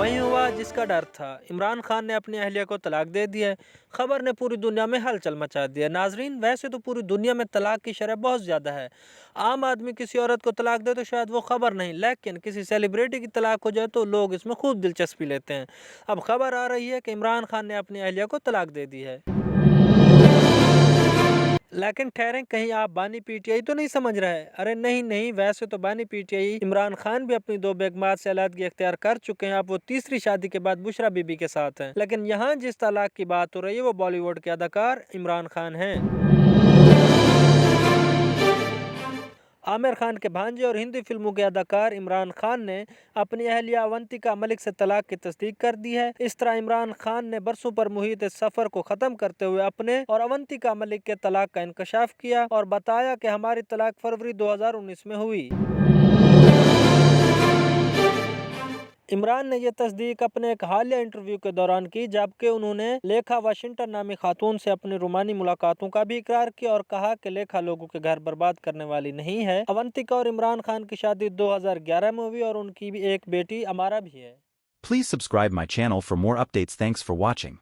वही हुआ जिसका डर था। इमरान खान ने अपनी अहलिया को तलाक दे दिया है। खबर ने पूरी दुनिया में हलचल मचा दिया। नाजरीन, वैसे तो पूरी दुनिया में तलाक की शरह बहुत ज़्यादा है। आम आदमी किसी औरत को तलाक दे तो शायद वो खबर नहीं, लेकिन किसी सेलिब्रिटी की तलाक हो जाए तो लोग इसमें खूब दिलचस्पी लेते हैं। अब खबर आ रही है कि इमरान खान ने अपनी अहलिया को तलाक दे दी है। लेकिन ठहरें, कहीं आप बानी पीटीआई तो नहीं समझ रहे? अरे नहीं नहीं, वैसे तो बानी पीटीआई इमरान खान भी अपनी 2 बेगमात से अलहदगी इख्तियार कर चुके हैं। अब वो तीसरी शादी के बाद बुशरा बीबी के साथ हैं। लेकिन यहाँ जिस तलाक की बात हो रही है वो बॉलीवुड के अदाकार इमरान खान हैं। आमिर खान के भांजे और हिंदी फिल्मों के अदाकार इमरान खान ने अपनी अहलिया अवंतिका मलिक से तलाक की तस्दीक कर दी है। इस तरह इमरान खान ने बरसों पर मुहित इस सफर को खत्म करते हुए अपने और अवंतिका मलिक के तलाक का इंकशाफ किया और बताया कि हमारी तलाक फरवरी 2019 में हुई। इमरान ने यह तस्दीक अपने एक हालिया इंटरव्यू के दौरान की, जबकि उन्होंने लेखा वाशिंगटन नामी खातून से अपनी रूमानी मुलाकातों का भी इकरार किया और कहा कि लेखा लोगों के घर बर्बाद करने वाली नहीं है। अवंतिका और इमरान खान की शादी 2011 में हुई और उनकी भी एक बेटी अमारा भी है। Please subscribe my channel for more updates. Thanks for watching.